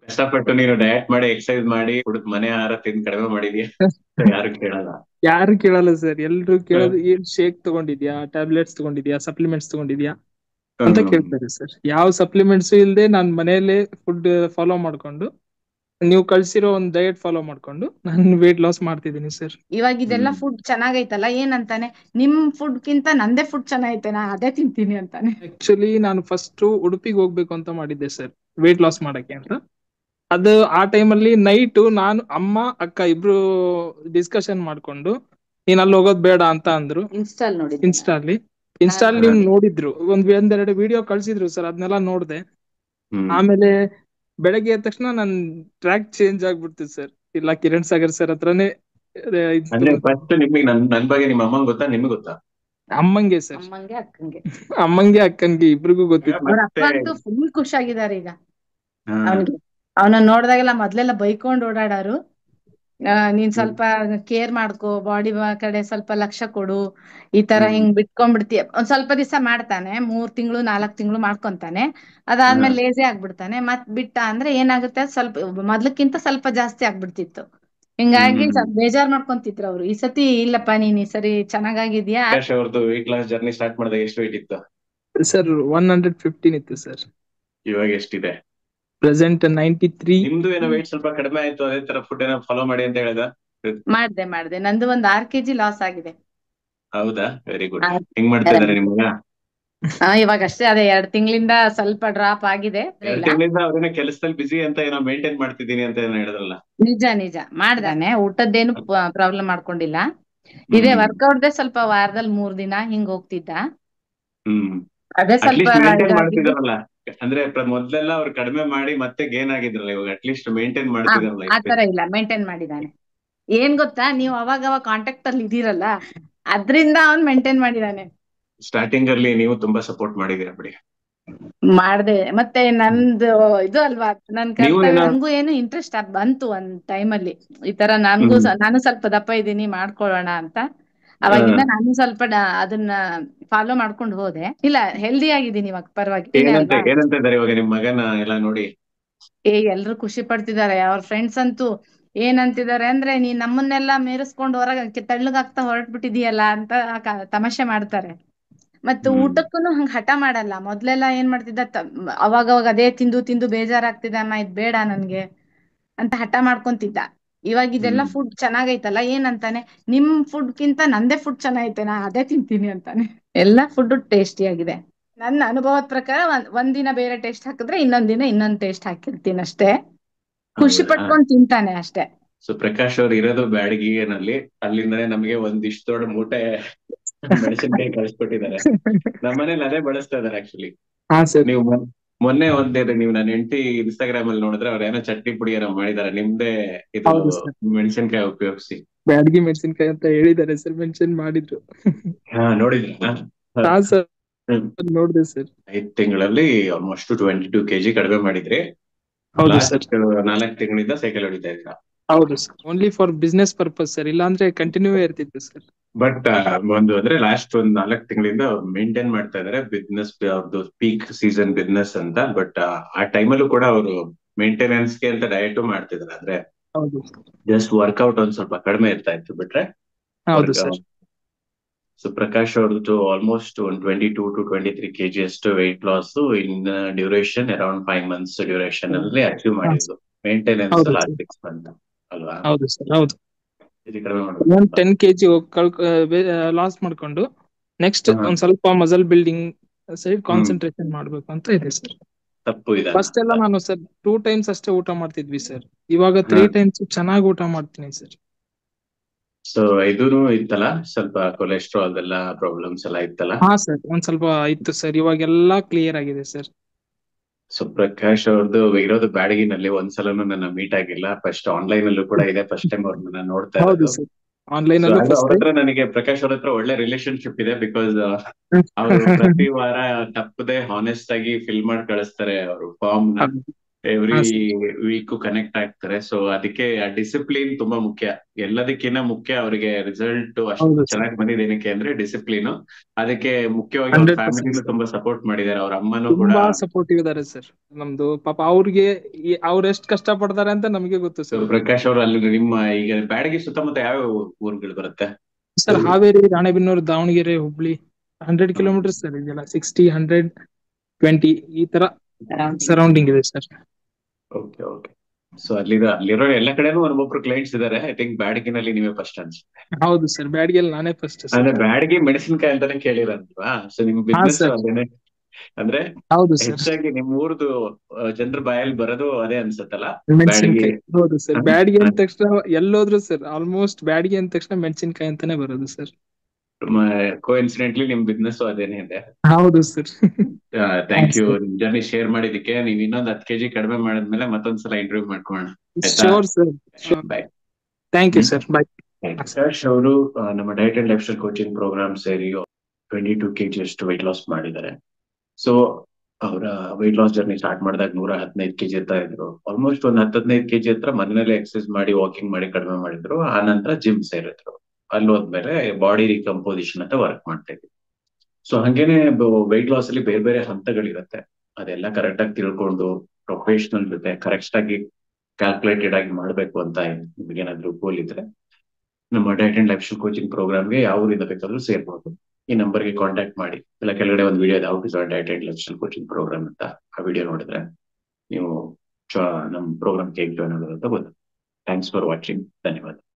ಕಷ್ಟಪಟ್ಟು ನೀನು ಡಯಟ್ ಮಾಡಿ ಎಕ್ಸರ್ಸೈಸ್ ಮಾಡಿ ಕುಡಿದ್ ಮನೆ ಆಹಾರ ತಿಂದು ಕಡಿಮೆ ಮಾಡಿದ್ಯಾ ಯಾರು ಕೇಳಲ್ಲ. ಯಾರು ಕೇಳಲ್ಲ ಸರ್, ಎಲ್ರು ಕೇಳೋದು ಏನ್ ಶೇಕ್ ತಗೊಂಡಿದ್ಯಾ, ಟ್ಯಾಬ್ಲೆಟ್ಸ್ ತಗೊಂಡಿದ್ಯಾ, ಸಪ್ಲಿಮೆಂಟ್ಸ್ ತಗೊಂಡಿದ್ಯಾ ಅಂತ ಹ್ಮ್ ಕೇಳ್ತಾರೆ ಸರ್. ಯಾವ ಸಪ್ಲಿಮೆಂಟ್ಸ್ ಇಲ್ಲದೆ ನಾನ್ ಮನೆಯಲ್ಲೇ ಫುಡ್ ಫಾಲೋ ಮಾಡ್ಕೊಂಡು, ನೀವು ಕಳ್ಸಿರೋ ಒಂದು ಡಯಟ್ ಫಾಲೋ ಮಾಡ್ಕೊಂಡು ನಾನು ವೇಟ್ ಲಾಸ್ ಮಾಡ್ತಿದ್ದೀನಿ ಸರ್. ಇವಾಗ ಇದೆಲ್ಲ ಹ್ಮ್ ಫುಡ್ ಚೆನ್ನಾಗೈತಲ್ಲ, ಏನಂತಾನೆ ನಿಮ್ ಫುಡ್ ಗಿಂತ ನಂದೇ ಫುಡ್ ಚೆನ್ನಾಗೈತೆ, ನಾ ಅದೇ ತಿಂತೀನಿ ಅಂತಾನೆ. ಆಕ್ಚುಲಿ ನಾನು ಫಸ್ಟ್ ಉಡುಪಿಗೆ ಹೋಗ್ಬೇಕು ಅಂತ ಮಾಡಿದ್ದೆ ಸರ್, ವೇಟ್ ಲಾಸ್ ಮಾಡಕ್ಕೆ ಅಂತ. ಅದು ಆ ಟೈಮಲ್ಲಿ ನೈಟ್ ನಾನು ಅಮ್ಮ ಅಕ್ಕ ಇಬ್ರು ಡಿಸ್ಕಷನ್ ಮಾಡ್ಕೊಂಡು ನೀನ್ ಅಲ್ಲಿ ಹೋಗೋದ್ ಬೇಡ ಅಂತ ಅಂದ್ರು. ಇನ್ಸ್ಟಾಲ್ ನೋಡಿದ್ದೆ ಇನ್ಸ್ಟಾಲ್ ನಿಮ್ ನೋಡಿದ್ರು, ಒಂದೆರಡು ವಿಡಿಯೋ ಕಳ್ಸಿದ್ರು ಸರ್, ಅದನ್ನೆಲ್ಲ ನೋಡ್ದೆ. ಹ್ಮ್ ಆಮೇಲೆ ಬೆಳಗ್ಗೆ ಎದ್ದ ತಕ್ಷಣ ನನ್ ಟ್ರ್ಯಾಕ್ ಚೇಂಜ್ ಆಗ್ಬಿಡ್ತು ಸರ್. ಇಲ್ಲ ಕಿರಣ್ ಸಾಗರ್ ಸರ್ ಹತ್ರನೇ ಇದ್ ಅಂದ್ರೆ ತಗೊಂಡ್ ಫಸ್ಟ್ ನಿಮಗೆ ನನ್ ಬಗ್ಗೆ ನಿಮ್ಮ ಅಮ್ಮಂಗ್ ಗೊತ್ತಾ ನಿಮ್ಗೆ ಗೊತ್ತಾ? ಅಮ್ಮಂಗೆ ಸರ್, ಅಮ್ಮಂಗೆ ಅಕ್ಕಂಗೆ. ಅಮ್ಮಂಗೆ ಅಕ್ಕನ್ಗೆ ಇಬ್ರಿಗೂ ಗೊತ್ತಿತ್ತು. ಅವ್ರ ಅಪ್ಪ ಮತ್ತೆ ಅಂತೂ ಫುಲ್ ಖುಷಿಯಾಗಿದ್ದಾರೆ ಈಗ. ಹಾ ಅವನಿಗೆ ಅವನ ನೋಡ್ದಾಗೆಲ್ಲ ಮೊದ್ಲೆಲ್ಲ ಬೈಕೊಂಡ್ ಓಡಾಡಾರು. ನೀನ್ ಸ್ವಲ್ಪ ಕೇರ್ ಮಾಡ್ಕೋ, ಬಾಡಿ ಕಡೆ ಸ್ವಲ್ಪ ಲಕ್ಷ್ಯ ಕೊಡು, ಈ ತರ ಹ್ಮ್ ಹಿಂಗ್ ಬಿಟ್ಕೊಂಡ್ಬಿಡ್ತೀಯ. ಒಂದ್ ಸ್ವಲ್ಪ ದಿವಸ ಮಾಡ್ತಾನೆ, 3 ತಿಂಗಳು 4 ತಿಂಗಳು ಮಾಡ್ಕೊಂತಾನೆ. ಅದಾದ್ಮೇಲೆ ಲೇಜಿ ಆಗ್ಬಿಡ್ತಾನೆ. ಮತ್ ಬಿಟ್ಟ ಅಂದ್ರೆ ಏನಾಗುತ್ತೆ, ಸ್ವಲ್ಪ ಮೊದ್ಲಕ್ಕಿಂತ ಸ್ವಲ್ಪ ಜಾಸ್ತಿ ಆಗ್ಬಿಡ್ತಿತ್ತು. ಹಿಂಗಾಗಿ ಹ್ಮ್ ಸ್ವಲ್ಪ ಬೇಜಾರ್ ಮಾಡ್ಕೊಂತಿದ್ರು ಅವ್ರು. ಈ ಸತಿ ಇಲ್ಲಪ್ಪ, ನೀನ್ ಈ ಸರಿ ಚೆನ್ನಾಗಾಗಿದ್ಯಾ. ಪ್ರಕಾಶ್ ಅವ್ರದ್ದು ವೆಯ್ಟ್ ಲಾಸ್ ಜರ್ನಿ ಸ್ಟಾರ್ಟ್ ಮಾಡಿದಾಗ ಎಷ್ಟು ವೆಯ್ಟ್ ಇತ್ತು? ಸರ್ 115 ಇತ್ತು ಸರ್. ಇವಾಗ ಎಷ್ಟಿದೆ? ಪ್ರೆಸೆಂಟ್ 93. ನಿಮ್ದು ಏನೋ ವೆಯ್ಟ್ ಸ್ವಲ್ಪ ಕಡಿಮೆ ಆಯ್ತು, ಅದೇ ತರ ಫುಡ್ ಏನೋ ಫಾಲೋ ಮಾಡಿ ಅಂತ ಹೇಳ್ದ. ಮಾಡ್ದೆ ನಂದು ಒಂದ್ 6 kg ಲಾಸ್ ಆಗಿದೆ. ಹೌದಾ, ವೆರಿ ಗುಡ್. ಹೆಂಗ್ ಮಾಡ್ತಾ ಇದಾರೆ ನಿಮ್ಗ? ಇವಾಗ ಅಷ್ಟೇ, ಅದೇ 2 ತಿಂಗಳಿಂದ ಸ್ವಲ್ಪ ಡ್ರಾಪ್ ಆಗಿದೆ. 2 ತಿಂಗಳಿಂದ ಅವ್ರೇನೋ ಕೆಲಸದಲ್ಲಿ ಬಿಸಿ ಅಂತ ಏನೋ ಮೇಂಟೈನ್ ಮಾಡ್ತಿದ್ದೀನಿ ಅಂತ ಏನೋ ಹೇಳಿದ್ರಲ್ಲ. ನಿಜ ಮಾಡ್ದಾನೆ. ಊಟದ್ದೇನು ಪ್ರಾಬ್ಲಮ್ ಮಾಡ್ಕೊಂಡಿಲ್ಲ. ಇದೇ ವರ್ಕೌಟ್ದೇ ಸ್ವಲ್ಪ ವಾರದಲ್ಲಿ 3 ದಿನ ಹಿಂಗ್ ಹೋಗ್ತಿದ್ದ. ಹ್ಮ್ ಅದೇ ಸ್ವಲ್ಪ ಅಟ್ಲೀಸ್ಟ್ ಮೇಂಟೈನ್ ಇದಾಗಿದ್ದು. ಮಾಡ್ತಿದಾರಲ್ಲ. ಅಂದ್ರೆ ಮೊದ್ಲೆಲ್ಲ ಅವ್ರು ಕಡಿಮೆ ಮಾಡಿ ಮತ್ತೆ ಗೇನ್ ಆಗಿದ್ರಲ್ಲ, ಇವಾಗ ಅಟ್ಲೀಸ್ಟ್ ಮೇಂಟೈನ್ ಮಾಡ್ತಿದಾರಲ್ಲ. ಆತರ ಇಲ್ಲ, ಮೇಂಟೈನ್ ಮಾಡಿದಾನೆ. ಏನ್ ಗೊತ್ತಾ, ನೀವು ಅವಾಗ ಕಾಂಟ್ಯಾಕ್ಟ್ ಅಲ್ಲಿ ಇದೀರಲ್ಲ, ಅದ್ರಿಂದ ಅವ್ನ್ ಮೇಂಟೈನ್ ಮಾಡಿದಾನೆ. ಸ್ಟಾರ್ಟಿಂಗ್ ಅಲ್ಲಿ ನೀವು ತುಂಬಾ ಸಪೋರ್ಟ್ ಮಾಡಿದೀರ ಬಿಡಿ. ಮಾಡ್ದೆ. ಮತ್ತೆ ನಂದು ಇದು ಅಲ್ವಾ, ನನ್ ಕರ್ತವ್ಯ. ನನ್ಗೂ ಏನು ಇಂಟ್ರೆಸ್ಟ್ ಬಂತು ಒಂದ್ ಟೈಮಲ್ಲಿ, ಈ ತರ ನಾನು ಸ್ವಲ್ಪ ದಪ್ಪ ಇದ್ದೀನಿ, ಮಾಡ್ಕೊಳ್ಳೋಣ ಅಂತ. ಅವಾಗಿಂದ ನಾನು ಸ್ವಲ್ಪ ಅದನ್ನ ಫಾಲೋ ಮಾಡ್ಕೊಂಡು ಹೋದೆ. ಇಲ್ಲ, ಹೆಲ್ದಿ ಆಗಿದ್ದೀನಿ ಇವಾಗ, ಪರವಾಗಿಲ್ಲ. ಏನಂತ ಇದಾರೆ ಇವಾಗ ನಿಮ್ ಮಗನ ಎಲ್ಲ ನೋಡಿ? ಎಲ್ರು ಖುಷಿ ಪಡ್ತಿದ್ದಾರೆ. ಅವ್ರ ಫ್ರೆಂಡ್ಸ್ ಅಂತೂ ಏನಂತಿದ್ದಾರೆ ಅಂದ್ರೆ, ನೀನ್ ನಮ್ಮನ್ನೆಲ್ಲಾ ಮೇರಿಸ್ಕೊಂಡು ಹೊರಗೆ ತಳ್ಳಗಾಗ್ತಾ ಹೊರಟ್ಬಿಟ್ಟಿದೀಯಲ್ಲ ಅಂತ ತಮಾಷೆ ಮಾಡ್ತಾರೆ. ಮತ್ತೆ ಊಟಕ್ಕೂನು ಹಂಗ ಹಠ ಮಾಡಲ್ಲ. ಮೊದ್ಲೆಲ್ಲ ಏನ್ ಮಾಡ್ತಿದ್ದ, ಅವಾಗವಾಗ ಅದೇ ತಿಂದು ತಿಂದು ಬೇಜಾರಾಗ್ತಿದೆ ಅಮ್ಮ, ಇದ್ ಬೇಡ ನನ್ಗೆ ಅಂತ ಹಠ ಮಾಡ್ಕೊಂತಿದ್ದ. ಇವಾಗ ಇದೆಲ್ಲ ಫುಡ್ ಚೆನ್ನಾಗೈತಲ್ಲ, ಏನಂತಾನೆ ನಿಮ್ ಫುಡ್ ಗಿಂತ ನಂದೇ ಫುಡ್ ಚೆನ್ನಾಗೈತೆ, ನಾ ಅದೇ ತಿಂತೀನಿ ಅಂತಾನೆ. ಎಲ್ಲಾ ಫುಡ್ ಟೇಸ್ಟಿ ಆಗಿದೆ. ನನ್ನ ಅನುಭವದ ಪ್ರಕಾರ ಒಂದಿನ ಬೇರೆ ಟೇಸ್ಟ್ ಹಾಕಿದ್ರೆ ಇನ್ನೊಂದ್ ದಿನ ಇನ್ನೊಂದ್ ಟೇಸ್ಟ್ ಹಾಕಿರ್ತೀನಿ ಅಷ್ಟೇ. ಖುಷಿ ಪಟ್ಕೊಂಡ್ ತಿಂತಾನೆ ಅಷ್ಟೇ. ಸೊ ಪ್ರಕಾಶ್ ಅವ್ರು ಇರೋದು ಬ್ಯಾಡಗಿನಲ್ಲಿ, ಅಲ್ಲಿಂದನೇ ನಮಗೆ ಒಂದಿಷ್ಟು ದೊಡ್ಡ ಮೂಟೆ ಮೆಣಸಿನಕಾಯಿ ಕಳಿಸ್ಕೊಟ್ಟಿದ್ದಾರೆ. ನಮ್ಮನೇಲಿ ಅದೇ ಬಳಸ್ತಾ ಇದಾರೆ ಆಕ್ಚುಲಿ. ನೀವು ಮೊನ್ನೆ ನೀವು ನನ್ನ ಹೆಂಡತಿ ಇನ್ಸ್ಟಾಗ್ರಾಮ್ ಅಲ್ಲಿ ನೋಡಿದ್ರೆ ಅವ್ರ ಏನೋ ಚಟ್ನಿ ಪುಡಿ ಏನೋ ಮಾಡಿದಾರೆ ನಿಮ್ದೇ ಇದು ಮೆಣಸಿನಕಾಯಿ ಉಪಯೋಗಿಸಿ. ಬ್ಯಾಡಗಿ ಮೆಣಸಿನಕಾಯಿ ಅಂತ ಹೇಳಿದ್ದಾರೆ ಸರ್, ಮೆನ್ಷನ್ ಮಾಡಿದ್ರು. ನೋಡಿದ್ರ? ನೋಡಿದೆ ಸರ್. 5 ತಿಂಗಳಲ್ಲಿ ಆಲ್ಮೋಸ್ಟ್ 22 kg ಕಡಿಮೆ ಮಾಡಿದ್ರಿ. ಲಾಸ್ಟ್ 4 ತಿಂಗಳಿಂದ ಸೈಕಲ್ ಹೊಡಿತಾ ಇದ್ರ? ಹೌದು sir, only for business purpose sir, ಇಲ್ಲ ಅಂದ್ರೆ ಕಂಟಿನ್ಯೂ ಇರ್ತಿತ್ತು ಸರ್. ಬಟ್ ಅಂದ್ರೆ ಲಾಸ್ಟ್ 4 ತಿಂಗಳಿಂದ ಅವ್ರು ಮೇಂಟೈನ್ ಮಾಡ್ತಾ ಇದಾರೆ ಬಿಸ್ನೆಸ್, ಅವ್ರದ್ದು ಪೀಕ್ ಸೀಸನ್ ಬಿಸ್ನೆಸ್ ಅಂತ. ಬಟ್ ಆ ಟೈಮಲ್ಲೂ ಕೂಡ ಅವರು ಮೇಂಟೆನೆನ್ಸ್ಗೆ ಅಂತ ಡಯಟ್ ಮಾಡ್ತಿದ್ದಾರೆ. ಅಂದ್ರೆ ಜಸ್ಟ್ ವರ್ಕೌಟ್ ಒಂದ್ ಸ್ವಲ್ಪ ಕಡಿಮೆ ಇರ್ತಾ ಇತ್ತು ಬಿಟ್ರೆ. ಸೊ ಪ್ರಕಾಶ್ ಅವ್ರದ್ದು ಆಲ್ಮೋಸ್ಟ್ 22 to 23 kg ಅಷ್ಟು weight loss in duration around 5 months duration ಅಲ್ಲಿ ಅಚೀವ್ ಮಾಡಿದ್ರು. ಮೇಂಟೆನೆನ್ಸ್ ಲಾಸ್ಟ್ 6 months ಅಲ್ವಾ? ಹೌದು ಸರ್, ಹೌದು. 10 kg ಲಾಸ್ ಮಾಡ್ಕೊಂಡು ನೆಕ್ಸ್ಟ್ ಒಂದ್ ಸ್ವಲ್ಪ ಮಸಲ್ ಬಿಲ್ಡಿಂಗ್ ಸೈಡ್ ಕಾನ್ಸಂಟ್ರೇಷನ್ ಮಾಡ್ಬೇಕು ಅಂತ ಇದೆ ಸರ್. ತಪ್ಪು ಇದೆ. ಫಸ್ಟ್ ಎಲ್ಲ ನಾನು ಸರ್ 2 times ಅಷ್ಟೇ ಊಟ ಮಾಡ್ತಿದ್ವಿ ಸರ್, ಇವಾಗ 3 times ಚೆನ್ನಾಗಿ ಊಟ ಮಾಡ್ತೀನಿ ಸರ್. ಸೊ ಇದೂನು ಇತ್ತಲ್ಲ, ಸ್ವಲ್ಪ ಕೊಲೆಸ್ಟ್ರಾಲ್ ಎಲ್ಲ ಪ್ರಾಬ್ಲಮ್ಸ್ ಎಲ್ಲ ಇತ್ತಲ್ಲ? ಹಾ ಸರ್, ಒಂದ್ ಸ್ವಲ್ಪ ಇತ್ತು ಸರ್, ಇವಾಗೆಲ್ಲ ಕ್ಲಿಯರ್ ಆಗಿದೆ ಸರ್. ಸೊ ಪ್ರಕಾಶ್ ಅವ್ರದ್ದು ಇರೋದು ಬ್ಯಾಡಗಿನಲ್ಲಿ, ಒಂದ್ಸಲನು ನನ್ನ ಮೀಟ್ ಆಗಿಲ್ಲ. ಫಸ್ಟ್ ಆನ್ಲೈನ್ ಅಲ್ಲೂ ಕೂಡ ಇದೆ, ಫಸ್ಟ್ ಟೈಮ್ ಅವ್ರನ್ನ ನೋಡ್ತಾ ಇರೋದು. ಅವ್ರ ಹತ್ರ ನನಗೆ ಪ್ರಕಾಶ್ ಅವ್ರ ಹತ್ರ ಒಳ್ಳೆ ರಿಲೇಶನ್ಶಿಪ್ ಇದೆ. ಬಿಕಾಸ್ ಅವರು ಪ್ರತಿ ವಾರ ತಪ್ಪದೆ ಹಾನೆಸ್ಟ್ ಆಗಿ ಫಿಲ್ ಮಾಡಿ ಕಳಿಸ್ತಾರೆ ಅವರು ಫಾರ್ಮ್ ನ. ಎವ್ರಿ ಹಾ ಸರ್. ವೀಕ್ ಕನೆಕ್ಟ್ ಆಗ್ತಾರೆ. ಸೊ ಅದಕ್ಕೆ ಡಿಸಿಪ್ಲಿನ್ ತುಂಬಾ ಮುಖ್ಯ. ಎಲ್ಲದಕ್ಕಿಂತ ಮುಖ್ಯ ಅವರಿಗೆ ರಿಸಲ್ಟ್ ಅಷ್ಟು ಹೌದು ಸರ್, ಚೆನ್ನಾಗಿ ಬಂದಿದೆ ಏನಕ್ಕೆ ಅಂದ್ರೆ ಡಿಸಿಪ್ಲಿನ್. ಅದಕ್ಕೆ ಮುಖ್ಯವಾಗಿ ಅವ್ರ 100% ಫ್ಯಾಮಿಲಿನೂ ಸರ್. ತುಂಬಾ ಸಪೋರ್ಟ್ ಮಾಡಿದ್ದಾರೆ, ಅವ್ರ ಅಮ್ಮನೂ ಕೂಡ. ತುಂಬಾ ಸಪೋರ್ಟಿವ್ ಇದಾರೆ ಸರ್. ನಮ್ದು ಪಾಪ ಅವ್ರಿಗೆ ಅವ್ರು ಎಷ್ಟ್ ಕಷ್ಟ ಪಡ್ತಾರೆ ಅಂತ ನಮಗೆ ಗೊತ್ತು So, ಸರ್. ಪ್ರಕಾಶ್ ಅವರು ಅಲ್ಲಿ ನಿಮ್ಮ ಈಗ ಬ್ಯಾಡಗಿ ಸುತ್ತಮುತ್ತ ಯಾವ ಊರುಗಳು ಬರುತ್ತೆ? Sir Haveri, Ranebennur, Davanagere, Hubli 100 kilometres sir. ಇದೆಲ್ಲ 60, 100, 20 ಈ ತರ ಸರೌಂಡಿಂಗ್ ಇದೆ ಸರ್. Okay okay. ಸೊ ಅಲ್ಲಿರೋ ಎಲ್ಲ ಕಡೆನೂ ಒಬ್ಬೊಬ್ರು ಕ್ಲೈಂಟ್ಸ್ ಇದಾರೆ. ಐ ಥಿಂಕ್ ಬ್ಯಾಡಗಿನಲ್ಲಿ ನೀವೇ ಫಸ್ಟ್ ಅನ್ಸುತ್ತೆ. ಹೌದು ಸರ್, ಬ್ಯಾಡ್ಗೆಲ್ ನಾನೇ ಫಸ್ಟ್ ಸರ್. ಅಂದ್ರೆ ಬ್ಯಾಡಗಿ ಮೆಣಸಿನಕಾಯಿ ಅಂತಾನೆ ಕೇಳಿರಲ್ವಾ? ಸೊ ನಿಮ್ ಹಾ ಬಿಸ್ನೆಸ್ ಸರ್, ಅದೇನೆ ಅಂದ್ರೆ ಹೌದು ಸರ್. ಹೆಚ್ಚಾಗಿ ನಿಮ್ ಊರ್ದು ಜನರ ಬಾಯಲ್ಲಿ ಬರೋದು ಅದೇ ಅನ್ಸತ್ತಲ್ಲ, ಬ್ಯಾಡಗಿ. ಮೆಣಸಿನ್ಕಾಯಿ. ಹೌದು ಸರ್, ಬ್ಯಾಡ್ಗೆ ಅಂದ ತಕ್ಷಣ ಎಲ್ಲೋದ್ರು ಸರ್ ಆಲ್ಮೋಸ್ಟ್ ಬ್ಯಾಡ್ಗೆ ಅಂದ ತಕ್ಷಣ ಮೆಣಸಿನ್ಕಾಯಿ ಅಂತಾನೆ ಬರೋದು ಸರ್. ಕೋಇನ್ಸಿಡೆಂಟ್ಲಿ ನಿಮ್ ಬಿಸ್ನೆಸ್ ಅದೇನೆ ಇದೆ. ಹೌದು ಸರ್. ಥ್ಯಾಂಕ್ ಯು ನಿಮ್ ಜರ್ನಿ ಶೇರ್ ಮಾಡಿದಕ್ಕೆ. ನೀವ್ ಇನ್ನೊಂದ್ 10 kg ಕಡಿಮೆ ಮಾಡಿದ್ಮೇಲೆ ಮತ್ತೊಂದ್ಸಲ ಇಂಟರ್ವ್ಯೂ ಮಾಡ್ಕೊಳ್ಳೋಣ, ಆಯ್ತಾ? Sure sir. Bye. Thank you sir. Bye. Prakash ಅವರು ನಮ್ಮ diet and lifestyle coaching program ಸೇರಿ 22 kg ಅಷ್ಟು weight loss ಮಾಡಿದ್ದಾರೆ. ಸೊ ಅವರ weight loss ಜರ್ನಿ ಸ್ಟಾರ್ಟ್ ಮಾಡಿದಾಗ 115 kg ಇರ್ತಾ ಇದ್ರು. ಆಲ್ಮೋಸ್ಟ್ ಒಂದ್ 10-15 kg ಹತ್ರ ಮನೇಲೆ ಎಕ್ಸರ್ಸೈಸ್ ಮಾಡಿ ವಾಕಿಂಗ್ ಮಾಡಿ ಕಡಿಮೆ ಮಾಡಿದ್ರು. ಆ ನಂತರ ಜಿಮ್ ಸೇರಿದ್ರು. ಅಲ್ಲಿ ಹೋದ್ಮೇಲೆ ಬಾಡಿ ರಿಕಂಪೋಸಿಷನ್ ಅಂತ ವರ್ಕ್ ಮಾಡ್ತಾ ಇದ್ವಿ. ಸೊ ಹಂಗೇನೆ weight loss ಅಲ್ಲಿ ಬೇರೆ ಬೇರೆ ಹಂತಗಳಿರುತ್ತೆ. ಅದೆಲ್ಲ ಕರೆಕ್ಟ್ ಆಗಿ ತಿಳ್ಕೊಂಡು ಪ್ರೊಫೆಷನಲ್ ಜೊತೆ ಕರೆಕ್ಟ್ ಆಗಿ ಕ್ಯಾಲ್ಕುಲೇಟೆಡ್ ಆಗಿ ಮಾಡ್ಬೇಕು ಅಂತ ನಿಮ್ಗೇನಾದ್ರೂ ಗೋಲ್ ಇದ್ರೆ ನಮ್ಮ diet and lifestyle coaching ಪ್ರೋಗ್ರಾಮ್ಗೆ ಯಾವ ಊರಿಂದ ಬೇಕಾದ್ರೂ ಸೇರ್ಬೋದು. ಈ ನಂಬರ್ಗೆ ಕಾಂಟ್ಯಾಕ್ಟ್ ಮಾಡಿ. ಇಲ್ಲ ಕೆಳಗಡೆ ಒಂದು ವಿಡಿಯೋ ಇದೆ, how to join diet and lifestyle coaching programme ಅಂತ. ಆ ವಿಡಿಯೋ ನೋಡಿದ್ರೆ ನೀವು ನಮ್ಮ ಪ್ರೋಗ್ರಾಮ್ಗೆ ಹೇಗೆ ಜಾಯ್ನ್ ಆಗೋದು ಅಂತ ಗೊತ್ತು. Thanks for watching. ಧನ್ಯವಾದ.